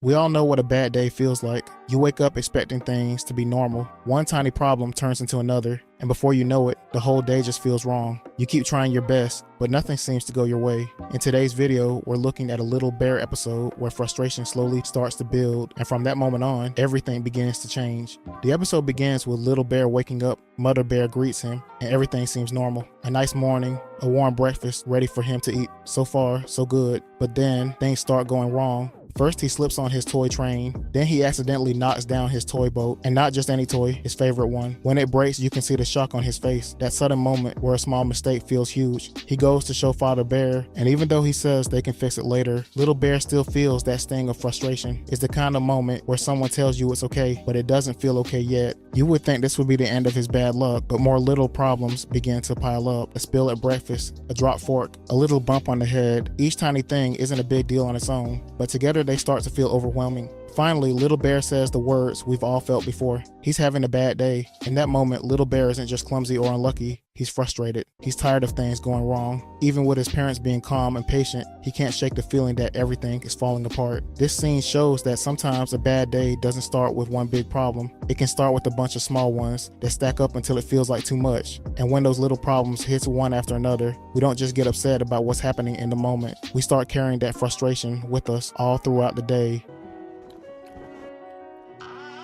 We all know what a bad day feels like. You wake up expecting things to be normal. One tiny problem turns into another, and before you know it, the whole day just feels wrong. You keep trying your best, but nothing seems to go your way. In today's video, we're looking at a Little Bear episode where frustration slowly starts to build, and from that moment on, everything begins to change. The episode begins with Little Bear waking up, Mother Bear greets him, and everything seems normal. A nice morning, a warm breakfast ready for him to eat. So far, so good. But then, things start going wrong. First, he slips on his toy train, then he accidentally knocks down his toy boat, and not just any toy, his favorite one. When it breaks, you can see the shock on his face, that sudden moment where a small mistake feels huge. He goes to show Father Bear, and even though he says they can fix it later, Little Bear still feels that sting of frustration. It's the kind of moment where someone tells you it's okay, but it doesn't feel okay yet. You would think this would be the end of his bad luck, but more little problems begin to pile up. A spill at breakfast, a dropped fork, a little bump on the head. Each tiny thing isn't a big deal on its own, but together they start to feel overwhelming. Finally, Little Bear says the words we've all felt before. He's having a bad day. In that moment, Little Bear isn't just clumsy or unlucky. He's frustrated. He's tired of things going wrong. Even with his parents being calm and patient, he can't shake the feeling that everything is falling apart. This scene shows that sometimes a bad day doesn't start with one big problem. It can start with a bunch of small ones that stack up until it feels like too much. And when those little problems hit one after another, we don't just get upset about what's happening in the moment. We start carrying that frustration with us all throughout the day.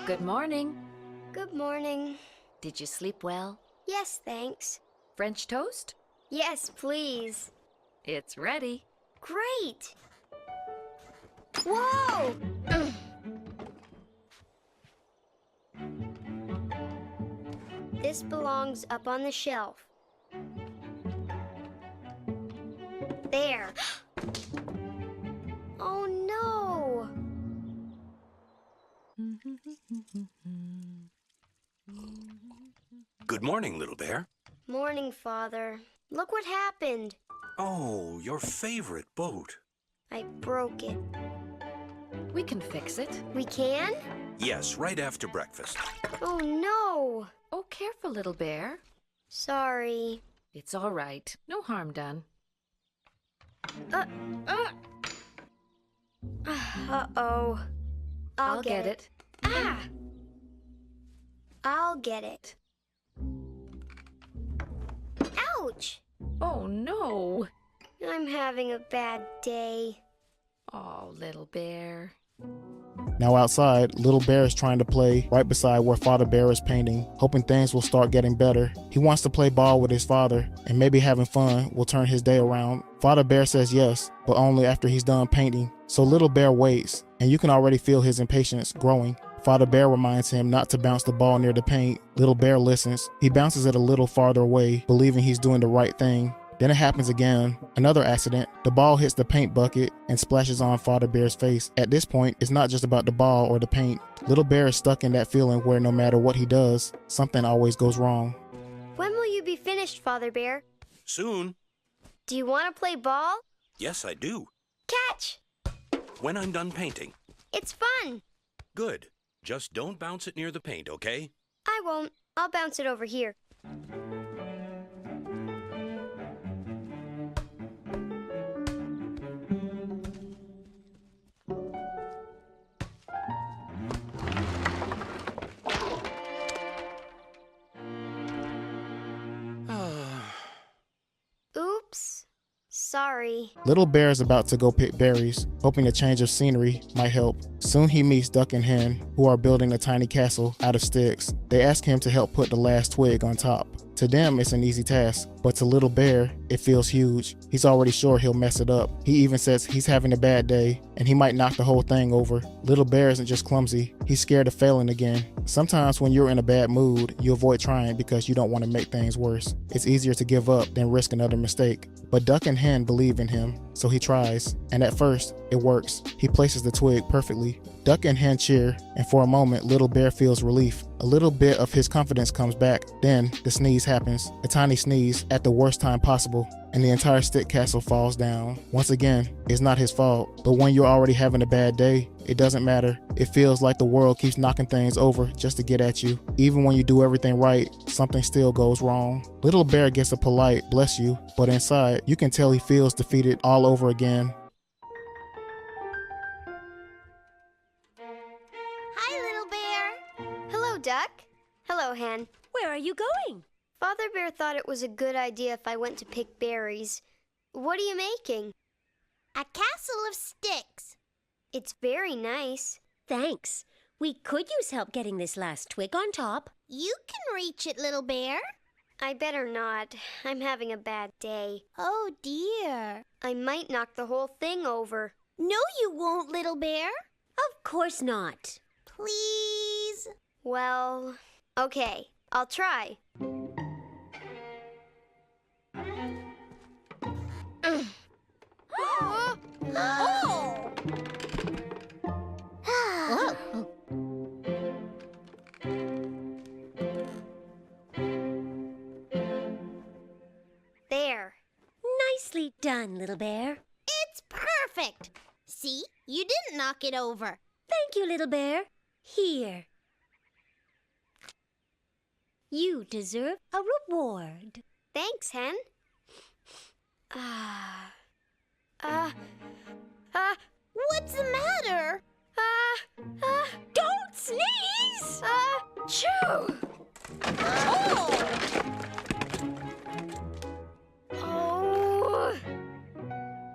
Good morning. Good morning. Did you sleep well? Yes, thanks. French toast? Yes, please. It's ready. Great! Whoa! This belongs up on the shelf. There. Oh no! Good morning, Little Bear. Morning, Father. Look what happened. Oh, your favorite boat. I broke it. We can fix it. We can? Yes, right after breakfast. Oh no! Oh, careful, little bear. Sorry. It's all right. No harm done. Uh-oh. I'll get it. Ah! I'll get it. Ouch! Oh, no. I'm having a bad day. Oh, little bear. Now outside, Little Bear is trying to play right beside where Father Bear is painting, hoping things will start getting better. He wants to play ball with his father, and maybe having fun will turn his day around. Father Bear says yes, but only after he's done painting. So Little Bear waits, and you can already feel his impatience growing. Father Bear reminds him not to bounce the ball near the paint. Little Bear listens. He bounces it a little farther away, believing he's doing the right thing. Then it happens again. Another accident. The ball hits the paint bucket and splashes on Father Bear's face. At this point, it's not just about the ball or the paint. Little Bear is stuck in that feeling where no matter what he does, something always goes wrong. When will you be finished, Father Bear? Soon. Do you want to play ball? Yes, I do. Catch! When I'm done painting. It's fun. Good. Just don't bounce it near the paint, okay? I won't. I'll bounce it over here. Oops. Sorry. Little Bear is about to go pick berries, hoping a change of scenery might help. Soon he meets Duck and Hen, who are building a tiny castle out of sticks. They ask him to help put the last twig on top. To them, it's an easy task, but to Little Bear, it feels huge. He's already sure he'll mess it up. He even says he's having a bad day, and he might knock the whole thing over. Little Bear isn't just clumsy, he's scared of failing again. Sometimes when you're in a bad mood, you avoid trying because you don't want to make things worse. It's easier to give up than risk another mistake. But Duck and Hen believe in him, so he tries. And at first, it works. He places the twig perfectly. Duck and Hen cheer, and for a moment, Little Bear feels relief. A little bit of his confidence comes back. Then, the sneeze happens. A tiny sneeze at the worst time possible, and the entire stick castle falls down. Once again, it's not his fault, but when you're already having a bad day, it doesn't matter. It feels like the world keeps knocking things over just to get at you. Even when you do everything right, something still goes wrong. Little Bear gets a polite "bless you," but inside, you can tell he feels defeated all over again. Duck. Hello, Hen. Where are you going? Father Bear thought it was a good idea if I went to pick berries. What are you making? A castle of sticks. It's very nice. Thanks. We could use help getting this last twig on top. You can reach it, little bear. I better not. I'm having a bad day. Oh, dear. I might knock the whole thing over. No, you won't, little bear. Of course not. Please. Well, okay. I'll try. Oh! There. Nicely done, little bear. It's perfect. See, you didn't knock it over. Thank you, little bear. Here. You deserve a reward. Thanks, Hen. What's the matter? Don't sneeze! Achoo! Oh!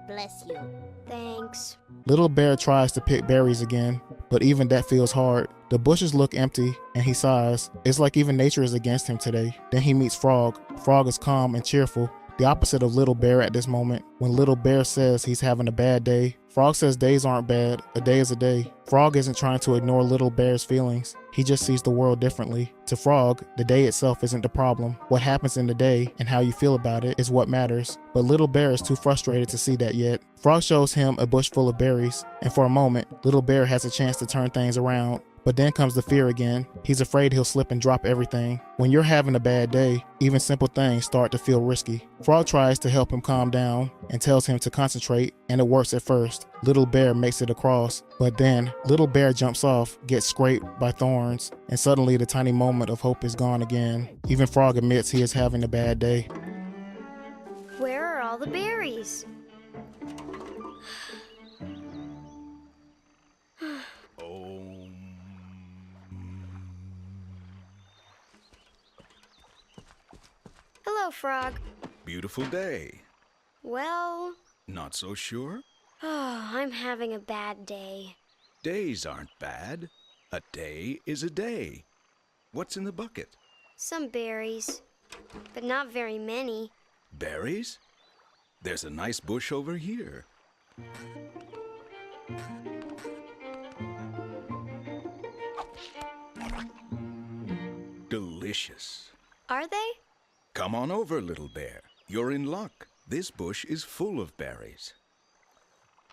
Bless you. Thanks. Little Bear tries to pick berries again, but even that feels hard. The bushes look empty, and he sighs. It's like even nature is against him today. Then he meets Frog. Frog is calm and cheerful, the opposite of Little Bear at this moment. When Little Bear says he's having a bad day, Frog says days aren't bad, a day is a day. Frog isn't trying to ignore Little Bear's feelings. He just sees the world differently. To Frog, the day itself isn't the problem. What happens in the day and how you feel about it is what matters. But Little Bear is too frustrated to see that yet. Frog shows him a bush full of berries, and for a moment, Little Bear has a chance to turn things around. But then comes the fear again. He's afraid he'll slip and drop everything. When you're having a bad day, even simple things start to feel risky. Frog tries to help him calm down and tells him to concentrate, and it works at first. Little Bear makes it across, but then Little Bear jumps off, gets scraped by thorns, and suddenly the tiny moment of hope is gone again. Even Frog admits he is having a bad day. Where are all the berries? Hello, Frog. Beautiful day. Well, Not so sure? I'm having a bad day. Days aren't bad. A day is a day. What's in the bucket? Some berries, but not very many. Berries? There's a nice bush over here. Delicious. Are they? Come on over, Little Bear. You're in luck. This bush is full of berries.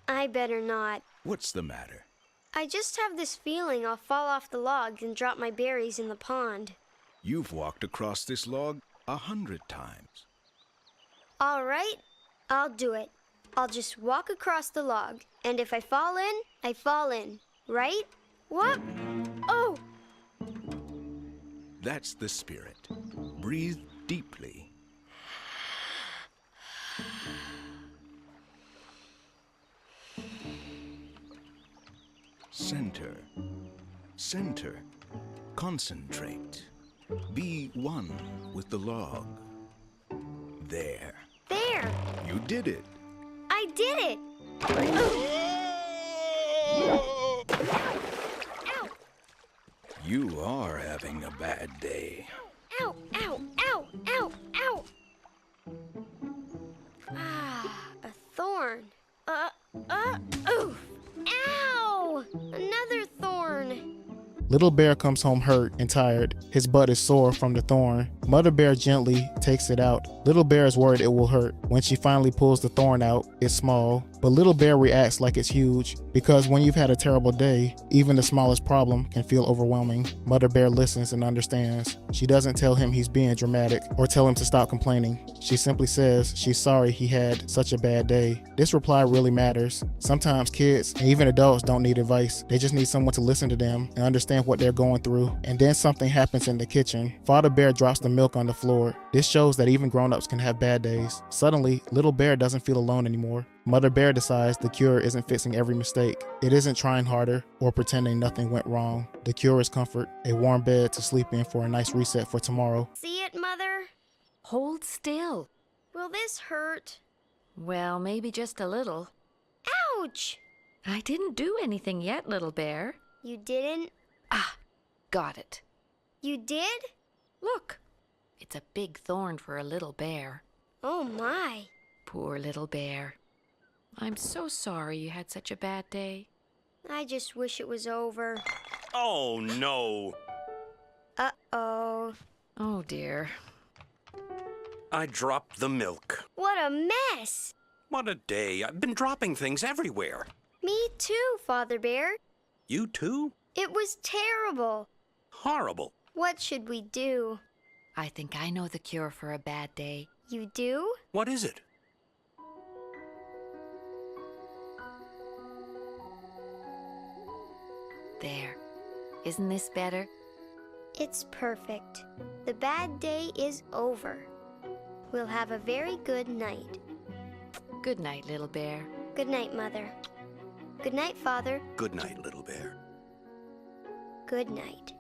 I better not. What's the matter? I just have this feeling I'll fall off the logs and drop my berries in the pond. You've walked across this log 100 times. All right, I'll do it. I'll just walk across the log, and if I fall in, I fall in, right? What? Oh! That's the spirit. Breathe deeply. Center. Center. Concentrate. Be one with the log. There. There! You did it. I did it! Ow! You are having a bad day. Ow! Ow! Ow! Ow! Ow! Ah, a thorn. Oof! Ow! Another thorn. Little Bear comes home hurt and tired. His butt is sore from the thorn. Mother Bear gently takes it out. Little Bear is worried it will hurt. When she finally pulls the thorn out, it's small. But Little Bear reacts like it's huge, because when you've had a terrible day, even the smallest problem can feel overwhelming. Mother Bear listens and understands. She doesn't tell him he's being dramatic or tell him to stop complaining. She simply says she's sorry he had such a bad day. This reply really matters. Sometimes kids and even adults don't need advice. They just need someone to listen to them and understand what they're going through. And then something happens in the kitchen. Father Bear drops the milk on the floor. This shows that even grown-ups can have bad days. Suddenly, little bear doesn't feel alone anymore. Mother bear decides the cure isn't fixing every mistake. It isn't trying harder or pretending nothing went wrong. The cure is comfort, a warm bed to sleep in for a nice reset for tomorrow. See it, Mother? Hold still. Will this hurt? Well, maybe just a little. Ouch! I didn't do anything yet, little bear. You didn't? Ah, got it. You did? Look, it's a big thorn for a little bear. Oh my. Poor little bear. I'm so sorry you had such a bad day. I just wish it was over. Oh, no. Uh-oh. Oh dear. I dropped the milk. What a mess! What a day. I've been dropping things everywhere. Me too, Father Bear. You too? It was terrible. Horrible. What should we do? I think I know the cure for a bad day. You do? What is it? There. Isn't this better? It's perfect. The bad day is over. We'll have a very good night. Good night, little bear. Good night, Mother. Good night, Father. Good night, little bear. Good night.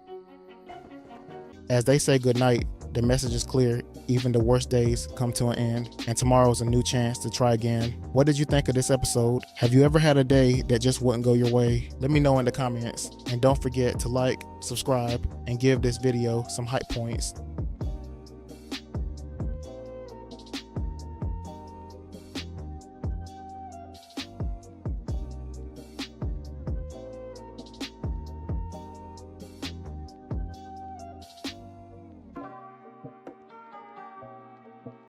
As they say goodnight, the message is clear. Even the worst days come to an end, and tomorrow is a new chance to try again. What did you think of this episode? Have you ever had a day that just wouldn't go your way? Let me know in the comments. And don't forget to like, subscribe, and give this video some hype points.